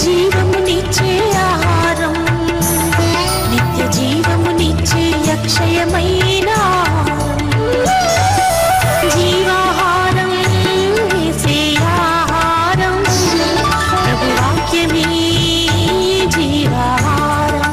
జీవమునిచ్చే ఆహారం, నిత్య జీవమునిచ్చే అక్షయమైన జీవాహారం, యేసే ఆహారం, ప్రభు వాక్యమే జీవాహారం.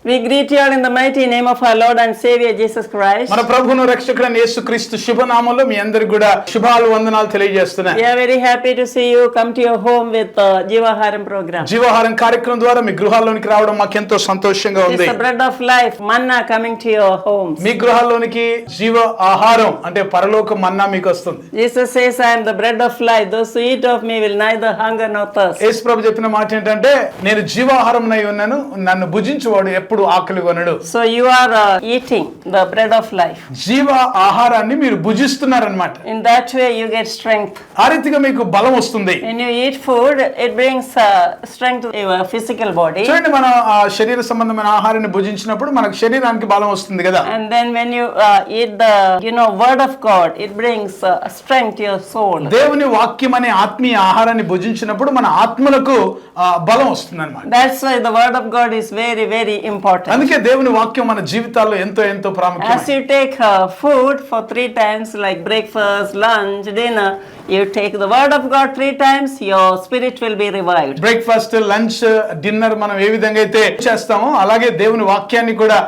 We greet you all in the mighty name of our Lord and Savior Jesus Christ. మన ప్రభువును రక్షకుడైన యేసుక్రీస్తు శుభనామములో మీ అందరికీ కూడా శుభాలు వందనాలు తెలియజేస్తున్నాను. We are very happy to see you come to your home with జీవాహారం program. జీవాహారం కార్యక్రమం ద్వారా మీ గృహాల్లోనికి రావడం మాకెంతో సంతోషంగా ఉంది. It's the bread of life, manna coming to your homes. మీ గృహాల్లోనికి జీవ ఆహారం అంటే పరలోక మన్నా మీకు వస్తుంది. Jesus says, I am the bread of life. Those who eat of me will neither hunger nor thirst. యేసు ప్రభు చెప్పిన మాట ఏంటంటే నేను జీవాహారంనై ఉన్నాను, నన్ను భుజించువాడు ఎప్పుడు ఆకలి కొనడు. So you are eating the bread of life. జీవ ఆహారాన్ని మీరు భుజిస్తున్నారన్నమాట. In that way you get strength. ఆ రీతిగా మీకు బలం వస్తుంది. When you eat food, it brings strength to your physical body. చూడండి, మన శరీర సంబంధమైన ఆహారాన్ని భుజించినప్పుడు మనకు శరీరానికి బలం వస్తుంది కదా. And then when you eat the word of God, it brings strength to your soul. దేవుని వాక్యం అనే ఆత్మీయ ఆహారాన్ని భుజించినప్పుడు మన ఆత్మలకు బలం వస్తుందన్నమాట. That's why the word of God is very very important. అందుకే దేవుని వాక్యం మన జీవితాల్లో ఎంతో ఎంతో ప్రాముఖ్యమైనది. As you take food for 3 times like breakfast, lunch, dinner, you take the word of God 3 times, your spirit will be revived. Breakfast, lunch, dinner మనం ఏ విధంగా అయితే చేస్తామో అలాగే దేవుని వాక్యాన్ని కూడా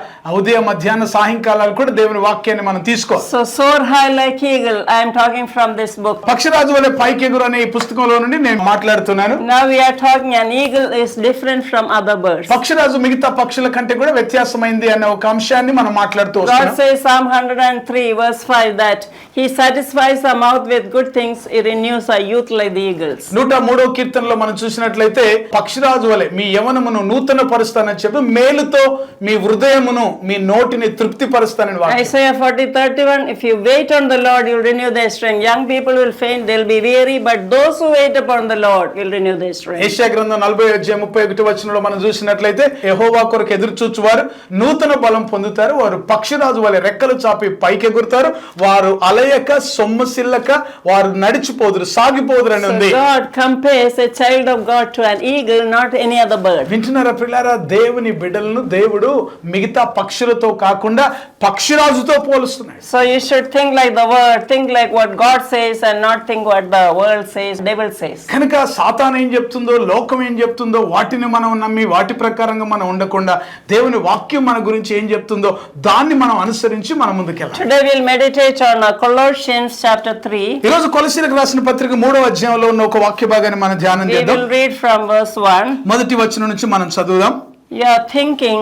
ఉదయం, మధ్యాహ్న, సాయంకాలాలు కూడా దేవుని వాక్యాన్ని మనం తీసుకోవాలి. So soar high like eagle. I am talking from this book. పక్షిరాజు వలె పైకెగురు అనే ఈ పుస్తకంలో నుండి నేను మాట్లాడుతున్నాను. Now we are talking an eagle is different from other birds. పక్షిరాజు మిగతా పక్షుల కంటే కూడా వ్యత్యాసమైంది అనే ఒక అంశాన్ని మనం మాట్లాడుతూ God వస్తున్నాం. says Psalm 103 verse 5 that he satisfies our mouth with good things, he renews our youth like the eagles. 103వ కీర్తనలో మనం చూసినట్లయితే పక్షిరాజు వలె మీ యవనమును నూతన పరుస్తానని చెప్పి మేలుతో మీ హృదయమును, మీ నోటిని తృప్తి పరుస్తానని వాక్యం. Isaiah 40:31 if you wait on the Lord you will renew their strength. Young people will faint, they will be weary, but those who wait upon the Lord will renew their strength. యెషయా గ్రంథం 40:31 మనం చూసినట్లయితే యెహోవా కొరకు ఎదురు చూచువారు నూతన బలం పొందుతారు, వారు పక్షిరాజు వలె రెక్కలు చాపి పైకెగురుతారు, వారు అలయక సొమ్మసిల్లక వారు నడిచిపోదురు, సాగిపోదురు అని ఉంది. So God compares a child of God to an eagle, not any other bird. వింటున్నారా ప్రియులారా? దేవుని బిడ్డలను దేవుడు మిగతా పక్షులతో కాకుండా పక్షిరాజుతో పోలుస్తున్నాడు. So you should think like the word, think like what God says and not think what the world says, devil says. కనుక సాతాను ఏం చెప్తుందో, లోకం ఏం చెప్తుందో వాటిని మనం నమ్మి వాటి ప్రకారంగా మనం ఉండకుండా దేవుని వాక్యం మన గురించి ఏం చెప్తుందో దాన్ని మనం అనుసరించి మనం ముందుకెళ్ళాలి. Today we'll meditate on Colossians chapter 3. ఈ రోజు కొలస్సీలకు రాసిన పత్రిక 3వ అధ్యాయంలో ఉన్న ఒక వాక్య భాగాన్ని మనం ధ్యానం We చేద్దాం. will read from verse 1. మొదటి వచనం నుంచి మనం చదువుదాం. You are thinking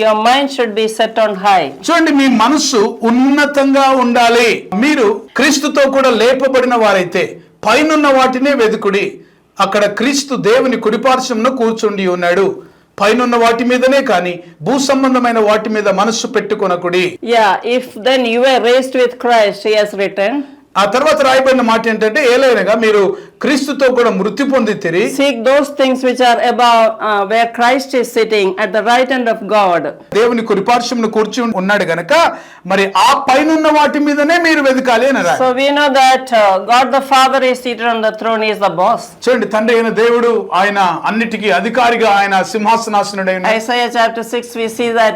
your mind should be set on high. చూడండి, మీ మనస్సు ఉన్నతంగా ఉండాలి. మీరు క్రీస్తుతో కూడా లేపబడిన వారైతే పైనున్న వాటినే వెదుకుడి. అక్కడ క్రీస్తు దేవుని కుడిపార్శ్వమున కూర్చుండి ఉన్నాడు. పైనున్న వాటి మీదనే కానీ భూ సంబంధమైన వాటి మీద మనస్సు పెట్టుకొనకుడి. Yeah, if then you were raised with Christ, he has written. ఆ తర్వాత రాయబడిన మాట ఏంటంటే, ఏలైనగా మీరు క్రీస్తుతో కూడా మృతి పొందితిరి. Seek those things which are above, where Christ is sitting at the right hand of God. దేవుని కుడిపార్శ్వమున కూర్చుని ఉన్నాడు గనక మరి ఆ పైనున్న వాటి మీదనే మీరు వెదకాలి అని రాయి. So we know that God the Father is seated on the throne, he is the boss. చూడండి, తండ్రి అయిన దేవుడు ఆయన అన్నిటికీ అధికారిగా, ఆయన సింహాసనాసనుడై ఉన్నాడు. Isaiah chapter 6 we see that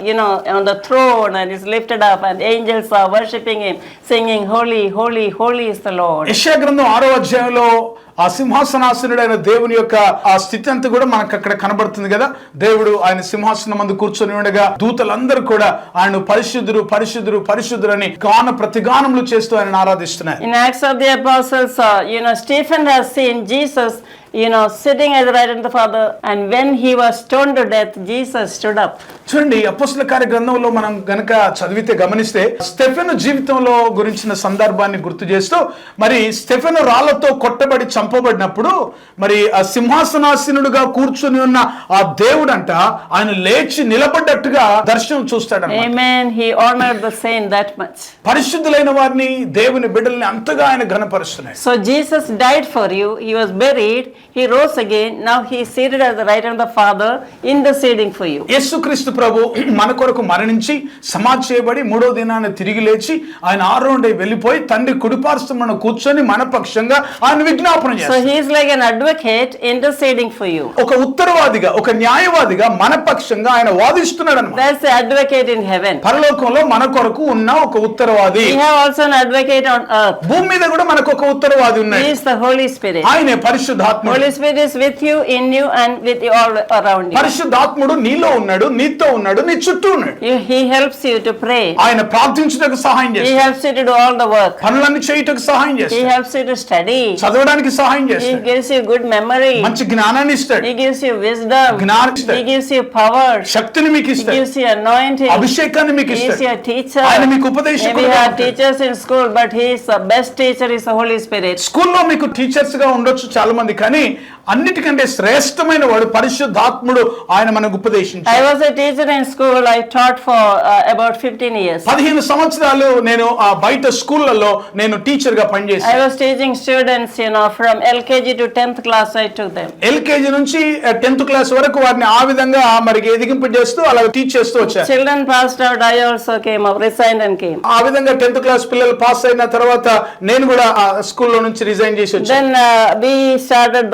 on the throne and is lifted up and angels are worshiping him, singing holy holy holy is the Lord. యెషయా గ్రంథం 6వ అధ్యాయంలో ఆ సింహాసనాసనుడైన దేవుని యొక్క ఆ స్థితి అంతా కూడా మనకు అక్కడ కనబడుతుంది కదా. దేవుడు ఆయన సింహాసనం మందు కూర్చొని ఉండగా దూతలందరూ కూడా ఆయన పరిశుద్ధుడు పరిశుద్ధుడు పరిశుద్ధుడు అని గాన ప్రతిగానములు చేస్తూ ఆయన ఆరాధిస్తున్నారు. In Acts of the Apostles, Stephen has seen Jesus, sitting at the right hand of the Father, and when he was stoned to death, Jesus stood up. చూడండి, అపోస్తల కార్య గ్రంథంలో మనం గనక చదివితే గమనిస్తే స్టెఫెను జీవితంలో గురించిన సందర్భాన్ని గుర్తు చేస్తూ మరి స్టెఫెను రాళ్లతో కొట్టబడి చంపబడినప్పుడు మరి ఆ సింహాసనాసీనుడుగా కూర్చుని ఉన్న ఆ దేవుడంట ఆయన లేచి నిలబడ్డట్టుగా దర్శనం చూస్తాడు. Amen. He honored the saint that much. పరిశుద్ధులైన వారిని దేవుని బిడ్డల్ని అంతగా ఆయన ఘనపరుస్తున్నాడు. So Jesus died for you. He was buried. He rose again. Now he is seated at the right hand of the Father, interceding for you. యేసుక్రీస్తు ప్రభు మన కొరకు మరణించి సమాధి చేయబడి మూడో దినాన తిరిగి లేచి ఆయన ఆరోహణై వెళ్ళిపోయి తండ్రి కుడిపార్శ్వమున కూర్చొని మన పక్షంగా ఆయన విజ్ఞాపన చేస్తాడు. So he is like an advocate interceding for you. ఒక ఉత్తరవాదిగా ఒక న్యాయవాదిగా మన పక్షంగా ఆయన వాదిస్తున్నాడు అన్నమాట. That's the advocate in heaven. పరలోకంలో మన కొరకు ఉన్న ఒక ఉత్తరవాది. We have also an advocate on earth. భూమి మీద కూడా మనకు ఒక ఉత్తరవాది ఉన్నాడు. He is the Holy Spirit. ఆయనే పరిశుద్ధాత్ముడు. Holy Spirit is with you, in you, and with you all around you. పరిశుద్ధాత్ముడు నీలో ఉన్నాడు, నీతో ఉన్నాడు, నీ చుట్టూ ఉన్నాడు. He helps you to pray. ఆయన ప్రార్థించుటకు సహాయం He చేస్తాడు. helps you to do all the work. పనులన్నీ చేయుటకు సహాయం He చేస్తాడు. helps you to study. చదవడానికి సహాయం He చేస్తాడు. gives you good memory. మంచి జ్ఞానాన్ని ఇస్తాడు. He gives you wisdom. జ్ఞానం ఇస్తాడు. He gives you power. శక్తిని మీకు He ఇస్తాడు. gives you anointing. అభిషేకాన్ని మీకు He is ఇస్తాడు. your teacher. ఆయన మీకు Maybe ఉపదేశకుడుగా you have ఉంటాడు. teachers in school, but he is the best teacher is the Holy Spirit. స్కూల్లో మీకు టీచర్స్ గా ఉండొచ్చు చాలా మంది, కానీ అన్నిటికంటే శ్రేష్టమైన వాడు పరిశుద్ధాత్ముడు. ఆయన మనకు ఉపదేశించాడు. I was a teacher in school. I taught for about 15 years. 15 సంవత్సరాలు నేను ఆ బయట స్కూళ్ళలో నేను టీచర్ గా I పనిచేశాను. was teaching students, from LKG to 10th class. I took them. LKG నుంచి 10th క్లాస్ వరకు వారిని ఆ విధంగా మరి ఎదిగింపు చేస్తూ అలా టీచ్ చేస్తూ వచ్చాను. Children passed out. I also came up, resigned and came. ఆ విధంగా 10th క్లాస్ పిల్లలు పాస్ అయిన తర్వాత నేను కూడా ఆ స్కూల్లో నుంచి రిజైన్ చేసి వచ్చాను. Then we started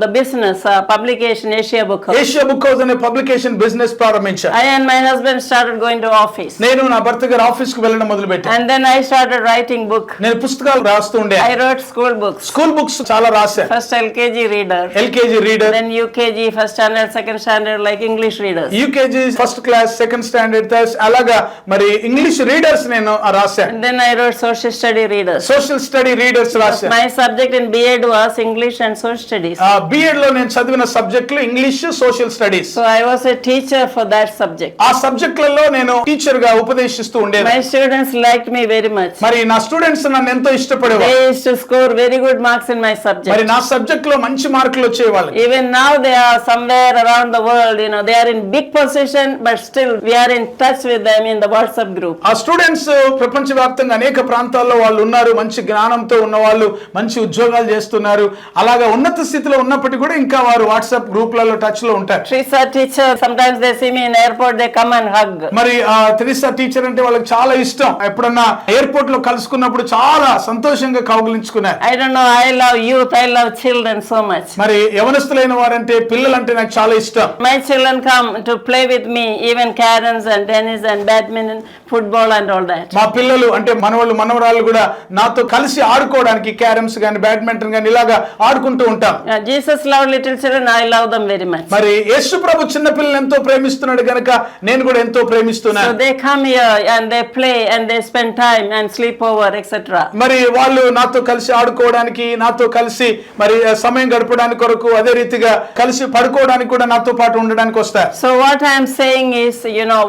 the business publication, Asia Book House. Asia book house అనే పబ్లికేషన్ బిజినెస్ ప్రారంభించాను. I and my husband started going to office. నేను నా భర్త గారి ఆఫీస్ కు వెళ్ళడం మొదలు పెట్టాను. And then I started writing book. నేను పుస్తకాలు రాస్తూ ఉండే. I wrote school books. School books చాలా రాశాను. First LKG reader. LKG reader, Then UKG, first standard, second standard, like English readers. UKG first class, second standard, అలాగా మరి English readers నేను రాశాను. And then I wrote social study readers. Social study readers రాశాను. My subject in B.Ed was English and social studies. BEd లో నేను చదివిన సబ్జెక్టులు English, social studies. So I was a teacher for that subject. ఆ సబ్జెక్టులలో నేను teacher గా ఉపదేశిస్తూ ఉండేది. My students liked me very much. మరి నా స్టూడెంట్స్ నన్ను ఎంతో ఇష్టపడేవారు. They used to score very good marks in my subject. మరి నా సబ్జెక్ట్ లో మంచి మార్కులు వచ్చేవాళ్ళు. Even now they are somewhere around the world, they are in big position, but still we are in touch with them in the WhatsApp group. ఆ students ప్రపంచవ్యాప్తంగా అనేక ప్రాంతాల్లో వాళ్ళు ఉన్నారు. మంచి జ్ఞానంతో ఉన్న వాళ్ళు, మంచి ఉద్యోగాలు చేస్తున్నారు. అలాగా ఉన్నత స్థితిలో ఉన్నప్పటికీ కూడా ఇంకా వారు వాట్సాప్ గ్రూప్లలో టచ్ లో ఉంటారు. Teresa teacher, sometimes they see me in airport, they come and hug. మరి తెరిసా టీచర్ అంటే వాళ్ళకి చాలా ఇష్టం. ఎప్పుడన్నా ఎయిర్పోర్ట్ లో కలుసుకున్నప్పుడు చాలా సంతోషంగా కౌగిలించుకున్నారు. I don't know, I love youth, I love children so much. మరి యవనస్తులైన వారంటే పిల్లలంటే నాకు చాలా ఇష్టం. My children come to play with me, even caroms and tennis and badminton, football and all that. మా పిల్లలు అంటే మనవాళ్ళు మనవరాళ్ళు కూడా నాతో కలిసి ఆడుకోవడానికి క్యారమ్స్ గాని బ్యాడ్మింటన్ గాని ఇలాగా ఆడుకుంటూ ఉంటాం. Jesus loved little children, I love them very much. మరి యేసు ప్రభు చిన్న పిల్లల్ని ఎంతో ప్రేమిస్తున్నాడు గనుక నేను కూడా ఎంతో ప్రేమిస్తున్నాను. So they come here and they play and they spend time and sleep over, etc. మరి వాళ్ళు నాతో కలిసి ఆడుకోవడానికి, నాతో కలిసి మరి సమయం గడపడానికి కొరకు, అదే రీతిగా కలిసి పడుకోవడానికి కూడా నాతో పాటు ఉండడానికి వస్తారు. So what I am saying is,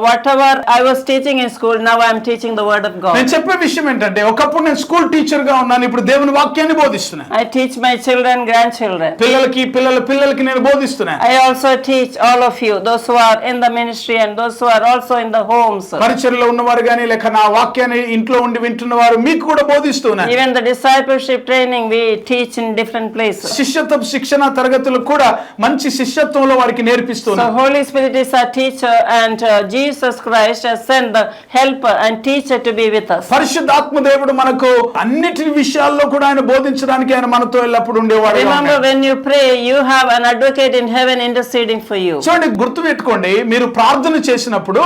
whatever I was teaching in school, now I am teaching the word of God. నేను చెప్పే విషయం ఏంటంటే ఒకప్పుడు నేను స్కూల్ టీచర్ గా ఉన్నాను, ఇప్పుడు దేవుని వాక్యాన్ని బోధిస్తున్నాను. I teach my children, grandchildren. పిల్లలకి నేను బోధిస్తున్నాను. I also teach all of you, those who are in the ministry and those who are also in the homes. పరిచర్యలో ఉన్నవారు గాని లేక నా వాక్యాన్ని ఇంట్లో ఉండి వింటున్న వారు మీకు కూడా బోధిస్తున్నాను. Even the discipleship training we teach in different places. శిష్యత్వ శిక్షణ తరగతులు కూడా మంచి శిష్యత్వంలో వారికి నేర్పిస్తున్నాను. So Holy Spirit is our teacher and Jesus Christ has sent the helper and teacher to be with us. పరిశుద్ధాత్మ దేవుడు మనకు అన్నిటి విషయాల్లో కూడా ఆయన బోధించడానికి ఆయన మనతో ఎల్లప్పుడూ ఉండేవాడు. Remember, when you pray, you have an advocate in heaven interceding for you. చూడండి, గుర్తుపెట్టుకోండి, మీరు ప్రార్థన చేసినప్పుడు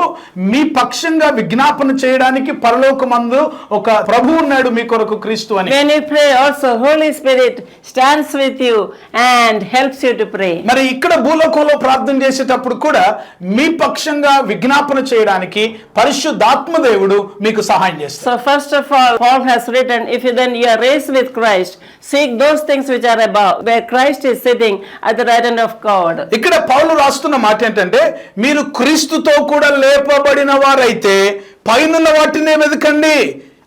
మీ పక్షంగా విజ్ఞాపన చేయడానికి పరలోకమందు ఒక ప్రభు ఉన్నాడు మీ కొరకు, క్రీస్తు అని. When you pray also, Holy Spirit stands with you and helps you to pray. మరి ఇక్కడ భూలోకంలో ప్రార్థన చేసేటప్పుడు కూడా మీ పక్షంగా విజ్ఞాపన చేయడానికి పరిశుద్ధాత్మ దేవుడు మీకు సహాయం చేస్తారు. So first of all, Paul has written, if you then you are raised with Christ, seek those things which are above, where Christ is sitting at the right hand of God. ఇక్కడ పౌలు రాస్తున్న మాట ఏంటంటే, మీరు క్రీస్తుతో కూడా లేపబడిన వారైతే పైనున్న వాటినే వెతకండి,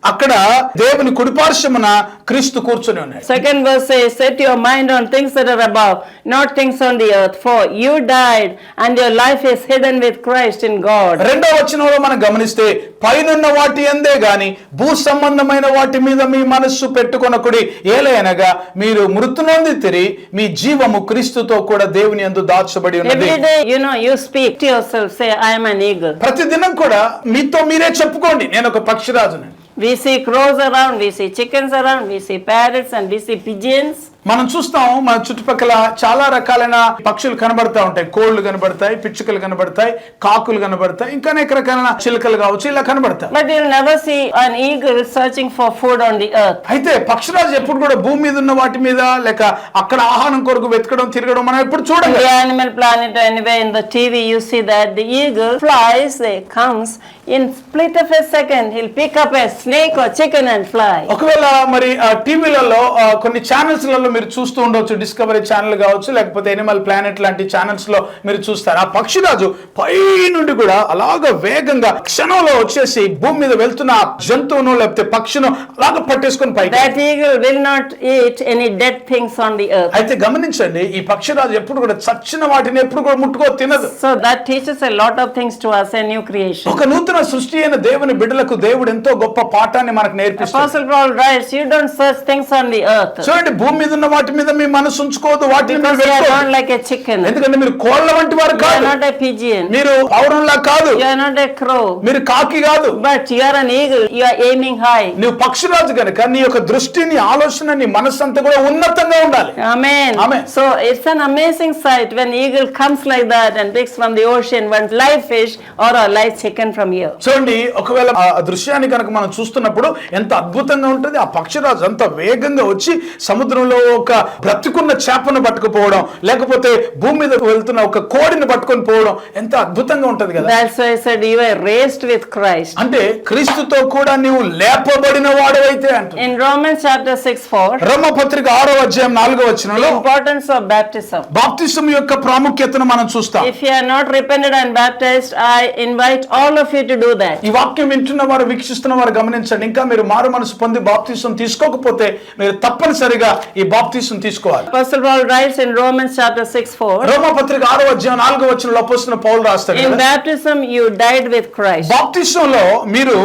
అక్కడ దేవుని కుడిపార్శ్వమున క్రీస్తు కూర్చొని ఉన్నాడు. Second verse says, set your mind on things that are above, not things on the earth, for you died and your life is hidden with Christ in God. రెండవ వచనంలో మనం గమనిస్తే, పైనున్న వాటి అందే గాని భూ సంబంధమైన వాటి మీద మీ మనస్సు పెట్టుకొనకుడి, ఏలయనగా మీరు మృతి నొందితిరి, మీ జీవము క్రీస్తుతో కూడా దేవుని యందు దాచబడి ఉన్నది. Every day, you speak to yourself, say, I am an eagle. ప్రతిదినం కూడా మీతో మీరే చెప్పుకోండి, నేను ఒక పక్షిరాజుని. We see crows around, we see chickens around, we see parrots and we see pigeons. మనం చూస్తాం, మన చుట్టుపక్కల చాలా రకాలైన పక్షులు కనబడతా ఉంటాయి. కోళ్లు కనబడతాయి, పిచ్చుకలు కనబడతాయి, కాకులు కనబడతాయి, ఇంకా అనేక రకాలైన చిలుకలు కావచ్చు, ఇలా కనబడతాయి. But you'll never see an eagle searching for food on the earth. అయితే పక్షిరాజు ఎప్పుడు కూడా భూమి మీద ఉన్న వాటి మీద లేక అక్కడ ఆహారం కొరకు వెతకడం, తిరగడం మనం ఎప్పుడు In చూడండి. the Animal Planet or anywhere in the TV, you see that the eagle flies, comes in split of a second, he'll pick up a snake or chicken and fly. ఒకవేళ మరి టీవీలలో కొన్ని ఛానల్స్లలో మీరు చూస్తూ ఉండవచ్చు, డిస్కవరీ ఛానల్ కావచ్చు, లేకపోతే Animal planet లాంటి ఛానల్స్ లో మీరు చూస్తారు. ఆ పక్షిరాజు పై నుండి కూడా అలాగ వేగంగా క్షణంలో వచ్చేసి భూమి మీద వెళ్తున్న ఆ జంతువును లేకపోతే పక్షిను అలాగ పట్టేసుకొని పైకి. That eagle will not eat any dead things on the earth. అయితే గమనించండి, ఈ పక్షిరాజు ఎప్పుడు కూడా చచ్చిన వాటిని ఎప్పుడు కూడా ముట్టుకో తినదు. So that teaches a lot of things to us, a new creation. ఒక నూతన సృష్టి అయిన దేవుని బిడ్డలకు దేవుడు ఎంతో గొప్ప పాఠాన్ని మనకు నేర్పిస్తాడు. Apostle Paul writes, you don't search things on the earth. చూడండి, భూమి మీద ఉన్న వాటి మీద మీ మనసు ఉంచుకోవద్దు, వాటిని మీరు Because you are వెతుక్కోవద్దు. not like a chicken. ఎందుకంటే మీరు కోళ్ళ వంటి వారు You are కాదు, not a pigeon. మీరు పౌరంలా కాదు, You are not a crow. మీరు కాకి కాదు, But you are an eagle. You are aiming high. నువ్వు పక్షిరాజు కనుక నీ యొక్క దృష్టి, నీ ఆలోచన, నీ మనస్సు అంతా కూడా ఉన్నతంగా ఉండాలి. Amen. Amen. So it's an amazing sight when eagle comes like that and picks from the ocean one live fish or a live chicken from here. చూడండి, ఒకవేళ ఆ దృశ్యాన్ని కనుక మనం చూస్తున్నప్పుడు ఎంత అద్భుతంగా ఉంటుంది. ఆ పక్షిరాజు అంత వేగంగా వచ్చి సముద్రంలో ఒక బ్రతికున్న చేపను పట్టుకుపోవడం, లేకపోతే భూమి మీద వెళ్తున్న ఒక కోడిని పట్టుకొని పోవడం ఎంత అద్భుతంగా ఉంటది కదా. That's why I said you were raised with Christ. అంటే క్రీస్తుతో కూడా నీవు లేపబడిన వాడవైతే అంటుంది. In Romans chapter 6:4, రోమపత్రిక 6వ అధ్యాయం 4వ the వచనంలో importance of baptism. బాప్తిసం యొక్క ప్రాముఖ్యతను మనం చూస్తాం. If you are not repented and baptized, I invite all of you to do that. ఈ వాక్యం వింటున్న వారు, వీక్షిస్తున్న వారు గమనించండి, ఇంకా మీరు మారు మనసు పొంది బాప్తిసం తీసుకోకపోతే మీరు తప్పనిసరిగా ఈ బాప్తిసం తీసుకోవాలి. Apostle Paul writes in Romans chapter 6:4, రోమపత్రిక 6వ అధ్యాయం 4వ వచనంలో అపోస్తలుడైన పౌలు రాస్తాడు in కదా, baptism you died with Christ. బాప్తిసంలో మీరు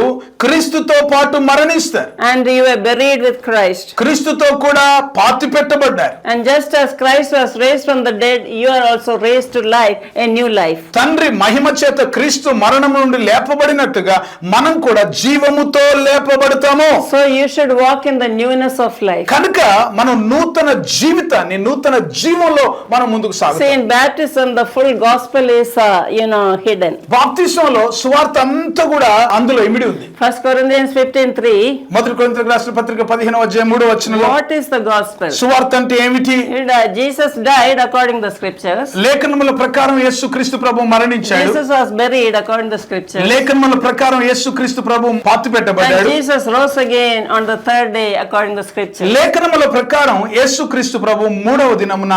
క్రీస్తుతో పాటు మరణిస్తారు, And you were buried with Christ. క్రీస్తుతో కూడా పాతి పెట్టబడ్డారు. And just as Christ was raised from the dead, you are also raised to life, a new life. తండ్రి మహిమ చేత క్రీస్తు మరణం నుండి లేపబడినట్టుగా మనం కూడా జీవముతో లేపబడతాము. So you should walk in the newness of life. కనుక మనం నూతన జీవితాన్ని, నూతన జీవంలో మనం ముందుకు See, సాగుతాం. in baptism, the full gospel is, hidden. బాప్తిసంలో సువార్త అంతా కూడా అందులో ఇమిడి ఉంది. 1 Corinthians 15:3, మొదటి కొరింథీయులకు రాసిన పత్రిక 15వ అధ్యాయం 3వ వచనంలో what is the gospel? సువార్త అంటే ఏమిటి? Jesus died according to the scriptures. లేఖనముల ప్రకారం యేసుక్రీస్తు ప్రభు మరణించాడు. Jesus was buried according to the scriptures. లేఖనముల ప్రకారం యేసుక్రీస్తు ప్రభు పాతి And పెట్టబడ్డాడు. Jesus rose again on the third day according to the scriptures. లేఖనముల ప్రకారం యేసుక్రీస్తు ప్రభు 3వ దినమున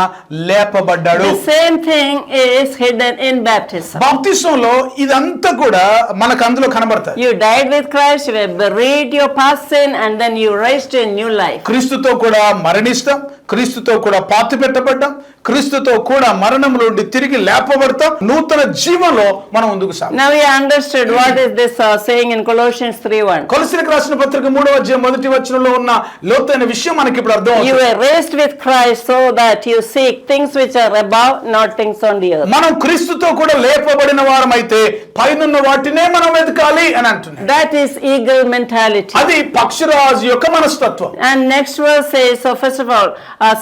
లేపబడ్డాడు. The same thing is hidden in baptism. బాప్తిసంలో ఇదంతా కూడా మనకు అందులో కనబడతాయి. You died with Christ, you were buried your past sin, and then you raised to a new life. క్రీస్తుతో కూడా మరణిస్తాం, క్రీస్తుతో కూడా పాతి పెట్టబడ్డాం, క్రీస్తుతో కూడా మరణంలో నుండి తిరిగి లేపబడతాం, నూతన జీవంలో మనం ముందుకు సాగుతాం. Now we understood what is this saying in Colossians 3:1? కొలస్సీలకు రాసిన పత్రిక 3వ అధ్యాయం మొదటి వచనంలో ఉన్న లోతైన విషయం మనకి ఇప్పుడు అర్థం You అవుతుంది. were raised with Christ so that you seek things which are above, not things on the earth. మనం క్రీస్తుతో కూడా లేపబడిన వారమైతే పైనున్న వాటినే మనం వెతకాలి అని అంటున్నాడు. That is eagle mentality. అది పక్షిరాజు యొక్క మనస్తత్వం. And next verse says, so first of all,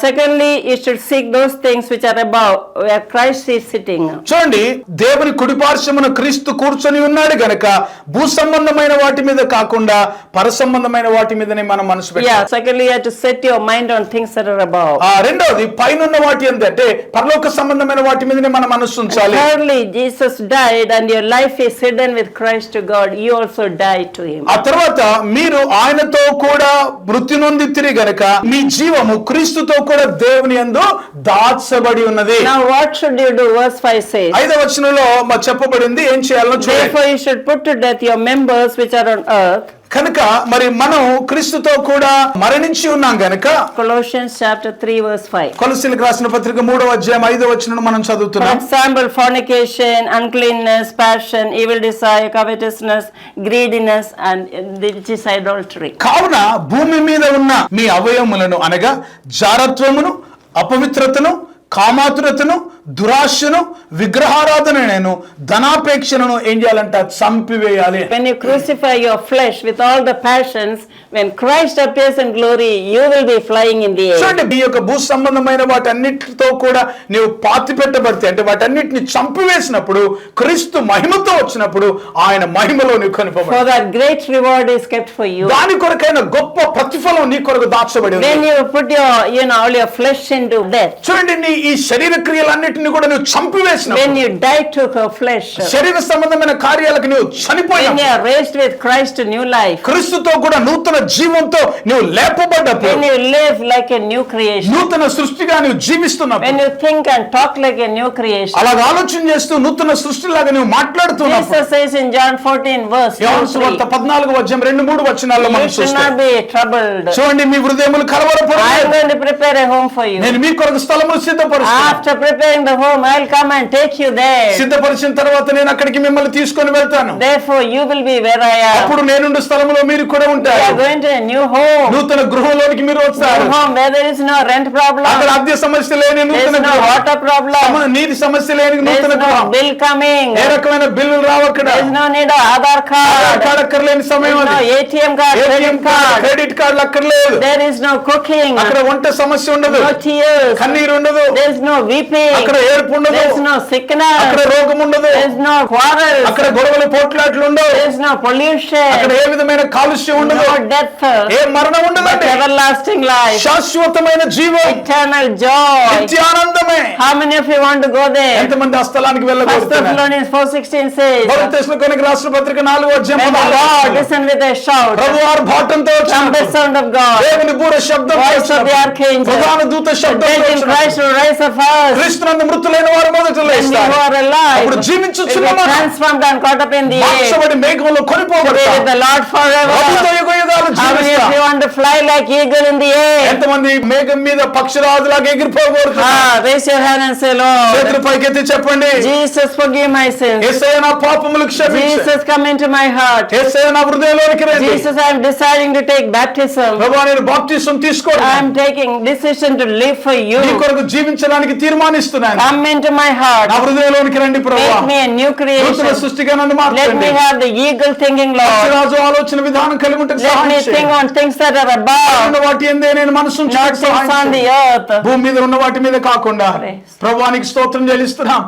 secondly, you should seek those things which are above, where Christ is sitting. చూడండి, దేవుని కుడిపార్శ్వమున క్రీస్తు కూర్చొని ఉన్నాడు గనక భూ సంబంధమైన వాటి మీద కాకుండా పర సంబంధమైన వాటి మీదనే మనం మనసు Yeah, పెట్టాలి. secondly, you have to set your mind on things that are above. రెండవది పైనున్న వాటి ఏంటంటే పరలోక సంబంధమైన వాటి మీదనే మనం మనసు ఉంచాలి. Thirdly, Jesus died and your life is hidden with Christ to God. You also died to him. ఆ తర్వాత మీరు ఆయనతో కూడా మృతి నొందితిరి గనక మీ జీవము క్రీస్తుతో కూడా దేవుని యందు దాచబడి ఉన్నది. Now what should you do? Verse 5 says, 5వ వచనంలో చెప్పబడింది ఏం చేయాలో చూడండి. therefore you should put to death your members which are on earth. కనుక మరి మనం క్రీస్తుతో కూడా మరణించి ఉన్నాం గనక Colossians chapter 3 verse 5. కొలస్సీలకు రాసిన పత్రిక 3వ అధ్యాయం 5వ వచనం మనం For చదువుతున్నాం. example, fornication, uncleanness, passion, evil desire, covetousness, greediness, and which is idolatry. కావున భూమి మీద ఉన్న మీ అవయములను అనగా జారత్వమును, అపవిత్రతను, కామాతురతను, దురాశను, విగ్రహారాధనను, ధనాపేక్షను ఏం చేయాలంట? చంపివేయాలి. When you crucify your flesh with all the passions, when Christ appears in glory, you will be flying in the air. చూడండి, ఈ యొక్క భూ సంబంధమైన వాటన్నిటితో కూడా నీవు పాతి పెట్టబడితే అంటే వాటన్నిటిని చంపివేసినప్పుడు క్రీస్తు మహిమతో వచ్చినప్పుడు ఆయన మహిమలో నీవు కనిపబడి For that great reward is kept for you. దాని కొరకైన గొప్ప ప్రతిఫలం నీ కొరకు దాచబడి ఉంది. When you put your, all your flesh into death, చూడండి, నీ ఈ శరీర క్రియలన్నిటిని కూడా నువ్వు చంపివేసిన when you die to your flesh, శరీర సంబంధమైన కార్యాలకు నువ్వు when చనిపోయిన you are raised with Christ to new life, క్రీస్తుతో కూడా నూతన జీవంతో నువ్వు లేపబడ్డప్పుడు when you live like a new creation, నూతన సృష్టిగా నువ్వు జీవిస్తున్నప్పుడు when you think and talk like a new creation. అలాగ ఆలోచన చేస్తూ నూతన సృష్టిలాగా నువ్వు మాట్లాడుతున్నప్పుడు Jesus says in John 14 verse 2, యోహాను సువార్త 14వ అధ్యాయం 2-3 వచనాల్లో మనం you should చూస్తాం. not be troubled. చూడండి, మీ హృదయములు I am కలవరపడదు. going to prepare a home for you. నేను మీ కొరకు స్థలమును సిద్ధపరుస్తాను. After preparing the home, I'll come and take you there. సిద్ధపరిచిన తర్వాత నేను అక్కడికి మిమ్మల్ని తీసుకొని వెళ్తాను. Therefore, you will be where I am. అప్పుడు నేనుండు స్థలములో మీరు కూడా We ఉంటారు. are going to a new home. నూతన గృహంలోనికి మీరు వస్తారు. New home where there is no rent problem. అక్కడ అద్దె సమస్య లేని There is నూతన no గృహం, water problem. నీటి సమస్య లేని There నూతన is no గృహం, bill coming. ఏ రకమైన బిల్లులు రావక్కడ, There is no need of Aadhaar card. అక్కర్లేని There సమయం is no అది. ATM card, ATM credit card, card. Credit కార్డులు అక్కర్లేదు. There is no cooking. అక్కడ వంట సమస్య ఉండదు, No tears. కన్నీరు ఉండదు, There is no weeping. అక్కడ ఏడుపు ఉండదు, There is no sickness. అక్కడ రోగం ఉండదు, There is no quarrels. అక్కడ గొడవలు పోట్లాట్లు ఉండవు, There is no pollution. అక్కడ ఏ విధమైన కాలుష్యం ఉండదు, No death. ఏ మరణం But ఉండదండి. everlasting life. శాశ్వతమైన జీవం, Eternal joy. నిత్యానందమే. How many of you want to go there? ఎంతమంది ఆ స్థలానికి First వెళ్ళగలుగుతున్నారు? Thessalonians 4:16 says, మొదటి తెస్సలోనికైలకు రాసిన పత్రిక 4వ అధ్యాయం when the 16 Lord listen with a shout, ప్రభువారు బాటంతో trumpet వచ్చినప్పుడు, sound of God, దేవుని బూర శబ్దం voice of the archangel, ప్రధాన దూత the శబ్దం dead in Christ will rise up first. క్రీస్తునందు మృతులైన వారు మొదట And you లేస్తారు. who are alive అప్పుడు will be జీవించుచున్న మనం transformed and caught up in the air. మార్చబడి మేఘంలో To be కొనిపోబడతాం. with the Lord ప్రభుతో forever. యుగయుగాలు How many of జీవిస్తాం. you want to fly like eagle in the air? ఎంతమంది మేఘం మీద పక్షిరాజులాగా ఎగిరిపోబోతున్నారు? Raise your hand and say, Lord, చేతులు పైకెత్తి చెప్పండి, Jesus, forgive my sins. యేసయ్య నా పాపములు క్షమించు. Jesus, come into my heart. యేసయ్య నా హృదయంలోనికి రండి. Jesus, I am deciding to take baptism. ప్రభువా, నేను బాప్టిజం I తీసుకోను. am taking decision to live for you. నీ కొరకు జీవించడానికి తీర్మానిస్తున్నాను. Come into my heart. నా హృదయంలోనికి రండి ప్రభువా. Make me a new నూతన creation. సృష్టిగా నన్ను Let మార్చండి. me have the eagle thinking, Lord. పక్షిరాజు ఆలోచన విధానం కలిగి ఉంటే Let me సహాయం think చేయండి. on things that are above, ఉన్న వాటి ఎందే నేను మనసు not ఉంచుటకు things సహాయం on the చేయండి. earth. భూమి మీద ఉన్న వాటి మీద కాకుండా Praise. ప్రభువానికి స్తోత్రం చెల్లిస్తున్నాం.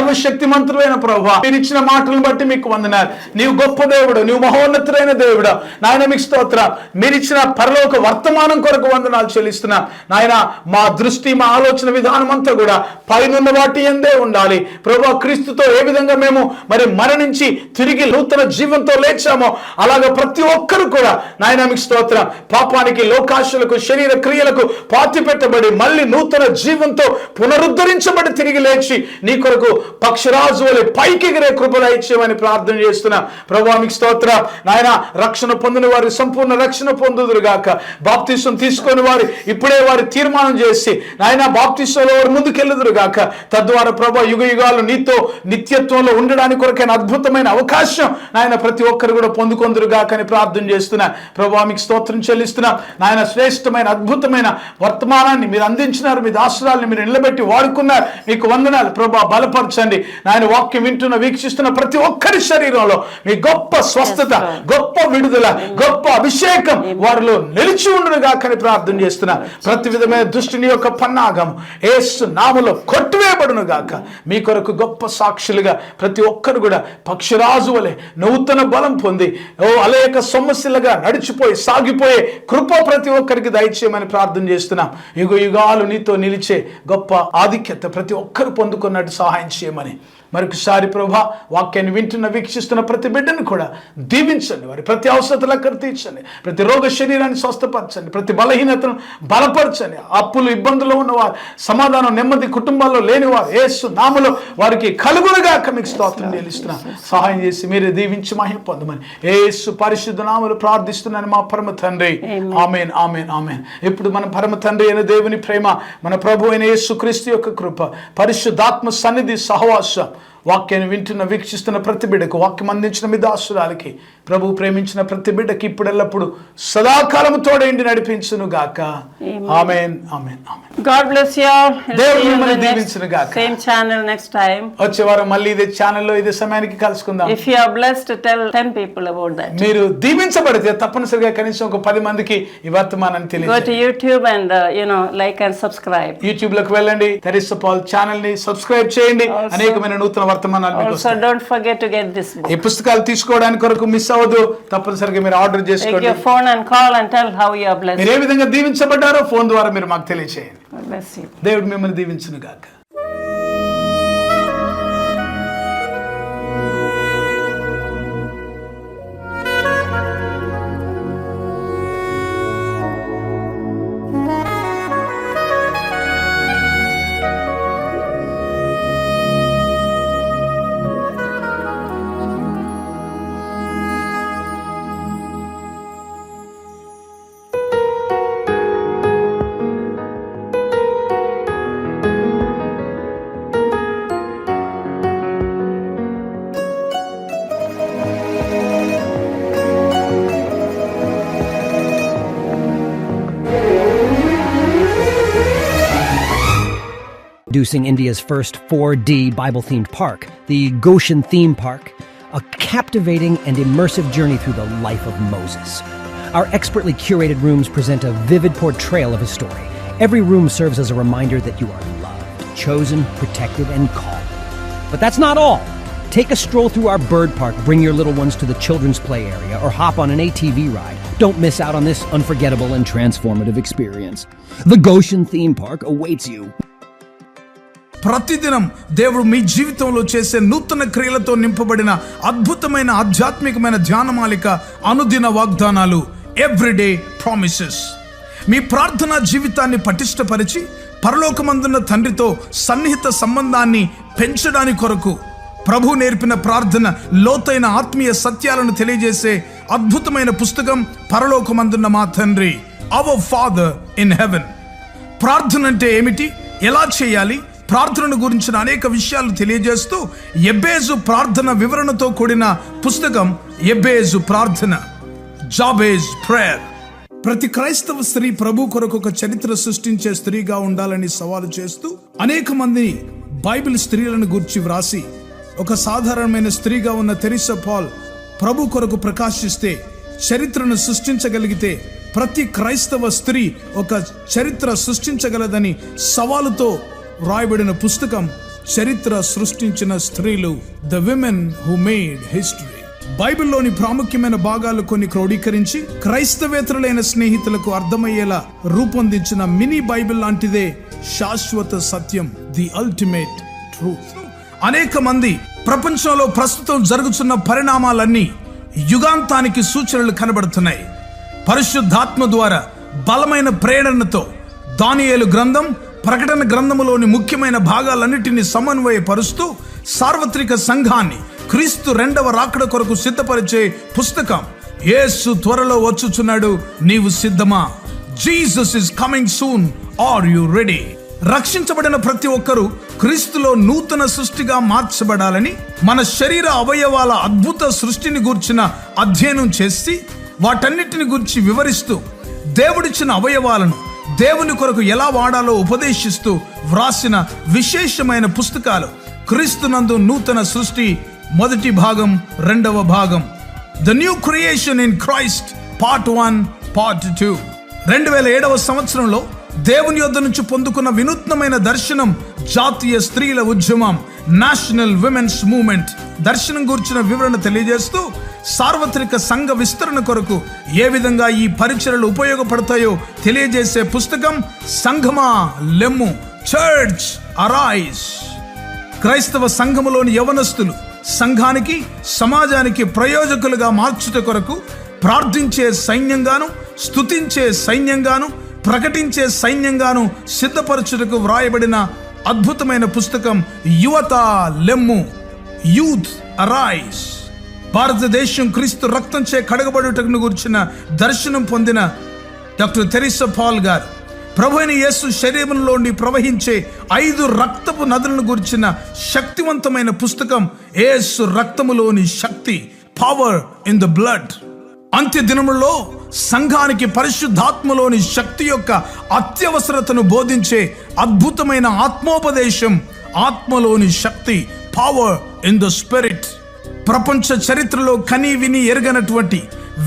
సర్వశక్తిమంతుడైన ప్రభువా, మీరు ఇచ్చిన మాటలను బట్టి మీకు వందనాలు. నీవు గొప్ప దేవుడు, నీవు మహోన్నతుడైన దేవుడు. నాయన మీకు స్తోత్రం. మీరు ఇచ్చిన పరలోక వర్తమానం కొరకు వందనాలు చెల్లిస్తున్నాం. నాయన మా దృష్టి, మా ఆలోచన విధానం అంతా కూడా పైనున్న వాటి ఎందే ఉండాలి. ప్రభువా, క్రీస్తుతో ఏ విధంగా మేము మరి మరణించి తిరిగి నూతన జీవంతో లేచామో అలాగే ప్రతి ఒక్కరు కూడా నాయన మీకు స్తోత్రం, పాపానికి, లోకాశలకు, శరీర క్రియలకు పాతి పెట్టబడి మళ్ళీ నూతన జీవంతో పునరుద్ధరించబడి తిరిగి లేచి నీ కొరకు పక్షిరాజు వలె పైకి ఎగిరే కృప దయచేయమని ప్రార్థన చేస్తున్నా. ప్రభువా మీకు స్తోత్రం. నాయన రక్షణ పొందిన వారి సంపూర్ణ రక్షణ పొందుదురుగాక. బాప్తిసం తీసుకొని వారు ఇప్పుడే వారి తీర్మానం చేసి నాయన బాప్తిసంలో వారు ముందుకెళ్ళుదురుగాక. తద్వారా ప్రభా యుగ యుగాలు నీతో నిత్యత్వంలో ఉండడానికి కొరకైన అద్భుతమైన అవకాశం నాయన ప్రతి ఒక్కరు కూడా పొందుకొందురుగా కానీ ప్రార్థన చేస్తున్నా. ప్రభా మీకు స్తోత్రం చెల్లిస్తున్నా. నాయన శ్రేష్టమైన అద్భుతమైన వర్తమానాన్ని మీరు అందించినారు. మీ దాసురాల్ని మీరు నిలబెట్టి వాడుకున్నారు. మీకు వందనాలు ప్రభా. బలపరచండి నాయన. వాక్యం వింటున్న వీక్షిస్తున్న ప్రతి ఒక్కరి శరీరంలో మీ గొప్ప స్వస్థత, గొప్ప విడుదల, గొప్ప అభిషేకం వారిలో నిలిచి ఉండునుగా కానీ ప్రార్థన చేస్తున్నా. ప్రతి విధమైన దుష్టుని యొక్క పన్నాగం యేసు నామములో కొట్టివేయబడును గాక. మీ కొరకు గొప్ప సాక్షులుగా ప్రతి ఒక్కరు కూడా పక్షిరాజు వలె నూతన బలం పొంది అనేక సమస్యలుగా నడిచిపోయి సాగిపోయే కృప ప్రతి ఒక్కరికి దయచేయమని ప్రార్థన చేస్తున్నాం. యుగ యుగాలు నీతో నిలిచే గొప్ప ఆధిక్యత ప్రతి ఒక్కరు పొందుకున్నట్టు సహాయం చేయమని మరొకసారి ప్రభా వాక్యాన్ని వింటున్న వీక్షిస్తున్న ప్రతి బిడ్డను కూడా దీవించండి. వారి ప్రతి అవసరతలు అక్కడ తీర్చండి. ప్రతి రోగ శరీరాన్ని స్వస్థపరచండి. ప్రతి బలహీనతను బలపరచండి. అప్పులు ఇబ్బందులు ఉన్నవారు, సమాధానం నెమ్మది కుటుంబాల్లో లేనివారు యేసు నామములో వారికి కలుగునుగా మీకు స్తోత్రం చెల్లిస్తున్నాను. సహాయం చేసి మీరే దీవించి మహిమ పొందమని యేసు పరిశుద్ధ నామములో ప్రార్థిస్తున్నాను మా పరమ తండ్రి. ఆమేన్, ఆమేన్, ఆమేన్. ఇప్పుడు మన పరమ తండ్రి అయిన దేవుని ప్రేమ, మన ప్రభు అయిన యేసు క్రీస్తు యొక్క కృప, పరిశుద్ధాత్మ సన్నిధి సహవాసం వాక్యాన్ని వింటున్న వీక్షిస్తున్న ప్రతి బిడ్డకు, వాక్యం అందించిన మీ దాసురాలకి, ప్రభు ప్రేమించిన ప్రతి బిడ్డకి ఇప్పుడెల్లప్పుడు సదాకాలము తోడేండి నడిపించును గాక. ఆమేన్, ఆమేన్, ఆమేన్. God bless you all. దేవుడు మిమ్మల్ని దీవించును గాక. Same channel next time. వచ్చే వారం మళ్ళీ ఇదే ఛానల్లో ఇదే సమయానికి కలుసుకుందాం. If you are blessed, tell 10 people about that. మీరు దీవించబడితే తప్పనిసరిగా కనీసం ఒక 10 మందికి ఈ వర్తమానాన్ని Go తెలియజేయండి. to YouTube and like and subscribe. YouTube లోకి వెళ్ళండి. తెరిసా పాల్ ఛానల్ ని సబ్స్క్రైబ్ చేయండి. అనేకమైన నూతన వర్తమానాలు మీకు Also, వస్తాయి. don't forget to get this book. ఈ పుస్తకాలు తీసుకోవడానికి కొరకు మిస్ అవ్వదు. తప్పనిసరిగా మీరు ఆర్డర్ Take చేసుకోండి. your phone and call and tell how you are blessed. మీరు ఏ విధంగా దీవించబడ్డారో ఫోన్ ద్వారా మీరు మాకు తెలియజేయండి. God bless you. దేవుడు మిమ్మల్ని దీవించును గాక. Introducing India's first 4D Bible-themed park, the Goshen Theme Park, a captivating and immersive journey through the life of Moses. Our expertly curated rooms present a vivid portrayal of his story. Every room serves as a reminder that you are loved, chosen, protected, and called. But that's not all. Take a stroll through our bird park, bring your little ones to the children's play area, or hop on an ATV ride. Don't miss out on this unforgettable and transformative experience. The Goshen Theme Park awaits you. ప్రతిదినం దేవుడు మీ జీవితంలో చేసే నూతన క్రియలతో నింపబడిన అద్భుతమైన ఆధ్యాత్మికమైన ధ్యానమాలిక అనుదిన వాగ్దానాలు, ఎవ్రీడే ప్రామిసెస్. మీ ప్రార్థనా జీవితాన్ని పటిష్టపరిచి పరలోకమందున్న తండ్రితో సన్నిహిత సంబంధాన్ని పెంచడానికి కొరకు ప్రభు నేర్పిన ప్రార్థన, లోతైన ఆత్మీయ సత్యాలను తెలియజేసే అద్భుతమైన పుస్తకం పరలోకమందున్న మా తండ్రి, అవర్ ఫాదర్ ఇన్ హెవెన్. ప్రార్థన అంటే ఏమిటి, ఎలా చేయాలి, ప్రార్థనను గురించిన అనేక విషయాలు తెలియజేస్తూ ఎబ్బేజు ప్రార్థన వివరణతో కూడిన పుస్తకం ఎబ్బేజు ప్రార్థన, జాబేజ్ ప్రేయర్. ప్రతి క్రైస్తవ స్త్రీ ప్రభు కొరకు ఒక చరిత్ర సృష్టించే స్త్రీగా ఉండాలని సవాలు చేస్తూ అనేక మంది బైబిల్ స్త్రీలను గురించి వ్రాసి ఒక సాధారణమైన స్త్రీగా ఉన్న తెరిసా పాల్ ప్రభు కొరకు ప్రకాశిస్తే చరిత్రను సృష్టించగలిగితే ప్రతి క్రైస్తవ స్త్రీ ఒక చరిత్ర సృష్టించగలదని సవాలుతో రాయబడిన పుస్తకం చరిత్ర సృష్టించిన స్త్రీలు, the women who made history. బైబిల్లోని ప్రాముఖ్యమైన భాగాలు కొన్ని క్రోడీకరించి క్రైస్తవేతరులైన స్నేహితులకు అర్థమయ్యేలా రూపొందించిన మినీ బైబిల్ లాంటిదే శాశ్వత సత్యం, ది అల్టిమేట్ ట్రూత్. అనేక మంది ప్రపంచంలో ప్రస్తుతం జరుగుతున్న పరిణామాలన్నీ యుగాంతానికి సూచనలు కనబడుతున్నాయి. పరిశుద్ధాత్మ ద్వారా బలమైన ప్రేరణతో దానియేలు గ్రంథం, ప్రకటన గ్రంథములోని ముఖ్యమైన భాగాలన్నిటినీ సమన్వయపరుస్తూ సార్వత్రిక సంఘాన్ని క్రీస్తు రెండవ రాకడ కొరకు సిద్ధపరిచే పుస్తకం. యేసు త్వరలో వచ్చుచున్నాడు, నీవు సిద్ధమా? Jesus is coming soon, are you ready? రక్షించబడిన ప్రతి ఒక్కరూ క్రీస్తులో నూతన సృష్టిగా మార్చబడాలని, మన శరీర అవయవాల అద్భుత సృష్టిని గూర్చిన అధ్యయనం చేసి వాటన్నిటిని గూర్చి వివరిస్తూ దేవుడిచ్చిన అవయవాలను దేవుని కొరకు ఎలా వాడాలో ఉపదేశిస్తూ వ్రాసిన విశేషమైన పుస్తకాలు క్రీస్తునందు నూతన సృష్టి మొదటి భాగం, రెండవ భాగం, the new creation in Christ part 1, part 2. 2007వ సంవత్సరంలో దేవుని యొద్ద నుంచి పొందుకున్న వినూత్నమైన దర్శనం, జాతీయ స్త్రీల ఉద్యమం, నేషనల్ విమెన్స్ మూవ్మెంట్ దర్శనం గురించిన వివరణ తెలియజేస్తూ సార్వత్రిక సంఘ విస్తరణ కొరకు ఏ విధంగా ఈ పరిచర్యలు ఉపయోగపడతాయో తెలియజేసే పుస్తకం సంఘమా లెమ్ము, చర్చ్ అరైజ్. క్రైస్తవ సంఘములోని యవనస్తులు సంఘానికి, సమాజానికి ప్రయోజకులుగా మార్చుట కొరకు ప్రార్థించే సైన్యంగాను, స్తుతించే సైన్యంగాను, ప్రకటించే సైన్యంగాను సిద్ధపరచుటకు వ్రాయబడిన అద్భుతమైన పుస్తకం యువత లెమ్ము, యూత్ అరైజ్. భారతదేశం క్రీస్తు రక్తంచే కడగబడుటకు గురించిన దర్శనం పొందిన డాక్టర్ తెరిసా పాల్ గారు ప్రభు అయిన యేసు శరీరంలోని ప్రవహించే 5 రక్తపు నదులను గురించిన శక్తివంతమైన పుస్తకం యేసు రక్తములోని శక్తి, పవర్ ఇన్ ద బ్లడ్. అంత్య దినములలో సంఘానికి పరిశుద్ధాత్మలోని శక్తి యొక్క అత్యవసరతను బోధించే అద్భుతమైన ఆత్మోపదేశం, ఆత్మలోని శక్తి, పవర్ ఇన్ ద స్పిరిట్. ప్రపంచ చరిత్రలో కని విని ఎరగనటువంటి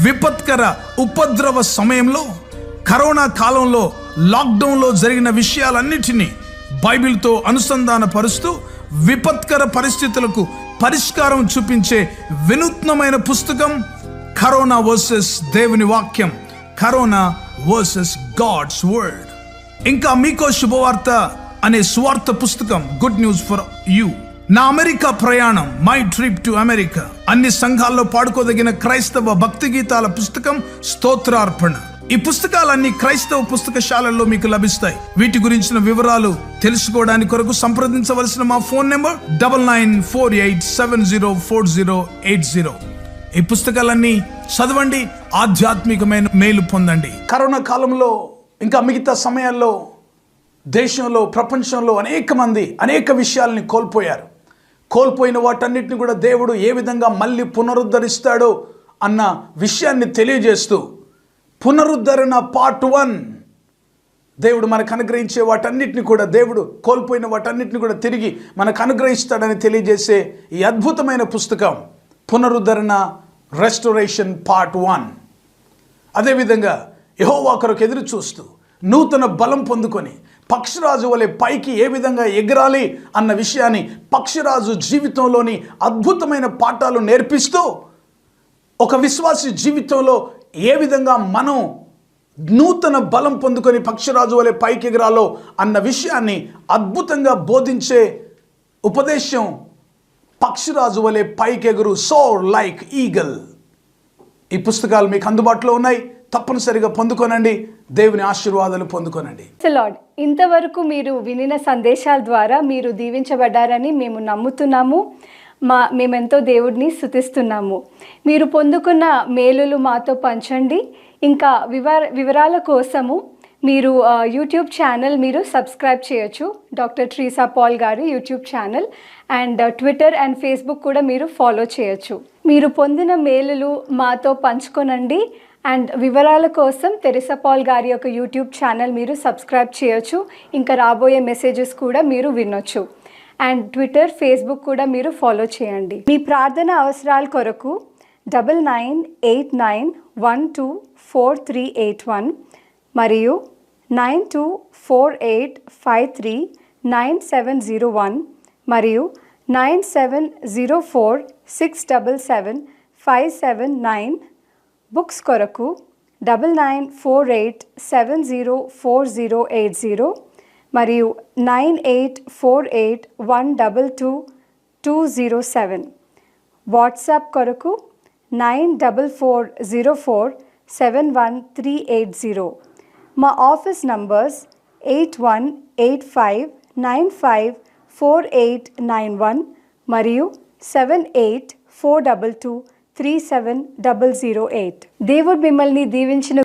విపత్కర ఉపద్రవ సమయంలో, కరోనా కాలంలో, లాక్డౌన్లో జరిగిన విషయాలన్నిటినీ బైబిల్తో అనుసంధాన పరుస్తూ విపత్కర పరిస్థితులకు పరిష్కారం చూపించే వినూత్నమైన పుస్తకం కరోనా వర్సెస్ దేవుని వాక్యం, కరోనా వర్సెస్ గాడ్స్ వర్డ్. ఇంకా మీకో శుభవార్త అనే సువార్త పుస్తకం, గుడ్ న్యూస్ ఫర్ యూ. నా అమెరికా ప్రయాణం, మై ట్రిప్ టు అమెరికా. అన్ని సంఘాల్లో పాడుకోదగిన క్రైస్తవ భక్తి గీతాల పుస్తకం స్తోత్రార్పణ. ఈ పుస్తకాలన్నీ క్రైస్తవ పుస్తకశాలల్లో మీకు లభిస్తాయి. వీటి గురించిన వివరాలు తెలుసుకోవడానికి కొరకు సంప్రదించవలసిన మా ఫోన్ నెంబర్ 9948704080. ఈ పుస్తకాలన్నీ చదవండి, ఆధ్యాత్మికమైన మేలు పొందండి. కరోనా కాలంలో ఇంకా మిగతా సమయాల్లో దేశంలో, ప్రపంచంలో అనేక మంది అనేక విషయాల్ని కోల్పోయారు. కోల్పోయిన వాటన్నిటిని కూడా దేవుడు ఏ విధంగా మళ్ళీ పునరుద్ధరిస్తాడో అన్న విషయాన్ని తెలియజేస్తూ పునరుద్ధరణ పార్ట్ 1, దేవుడు మనకు అనుగ్రహించే వాటన్నిటిని కూడా, దేవుడు కోల్పోయిన వాటన్నిటిని కూడా తిరిగి మనకు అనుగ్రహిస్తాడని తెలియజేసే ఈ అద్భుతమైన పుస్తకం పునరుద్ధరణ, రెస్టోరేషన్ పార్ట్ 1. అదేవిధంగా యెహోవా కొరకు ఎదురు చూస్తూ నూతన బలం పొందుకొని పక్షిరాజు వలె పైకి ఏ విధంగా ఎగరాలి అన్న విషయాన్ని పక్షిరాజు జీవితంలోని అద్భుతమైన పాఠాలు నేర్పిస్తూ ఒక విశ్వాసి జీవితంలో ఏ విధంగా మనం నూతన బలం పొందుకొని పక్షిరాజు వలె పైకి ఎగరాలో అన్న విషయాన్ని అద్భుతంగా బోధించే ఉపదేశం పక్షిరాజు వలె పైకెగురు, సోర్ లైక్ ఈగల్. ఈ పుస్తకాలు మీకు అందుబాటులో ఉన్నాయి, తప్పనిసరిగా పొందుకోనండి, దేవుని ఆశీర్వాదాలు పొందుకోనండి. లార్డ్, ఇంతవరకు మీరు వినిన సందేశాల ద్వారా మీరు దీవించబడ్డారని మేము నమ్ముతున్నాము. మేమెంతో దేవుడిని స్తుతిస్తున్నాము. మీరు పొందుకున్న మేలులు మాతో పంచండి. ఇంకా వివరాల కోసము మీరు యూట్యూబ్ ఛానల్ మీరు సబ్స్క్రైబ్ చేయొచ్చు, డాక్టర్ ట్రీసా పాల్ గారి YouTube channel. And Twitter and Facebook కూడా మీరు ఫాలో చేయొచ్చు. మీరు పొందిన మేలులు మాతో పంచుకోనండి. అండ్ వివరాల కోసం తెరిసా పాల్ గారి యొక్క యూట్యూబ్ ఛానల్ మీరు సబ్స్క్రైబ్ చేయొచ్చు. ఇంకా రాబోయే మెసేజెస్ కూడా మీరు వినొచ్చు. అండ్ ట్విట్టర్, ఫేస్బుక్ కూడా మీరు ఫాలో చేయండి. మీ ప్రార్థన అవసరాల కొరకు 9989124381 మరియు 9248539701 మరియు 9704677579. బుక్స్ కొరకు 9948704080 మరియు 9848122207. వాట్సాప్ కొరకు 9404713880. మా ఆఫీస్ నంబర్స్ 8185954891 మరియు 7842237008. దేవుడు మిమ్మల్ని దీవించిన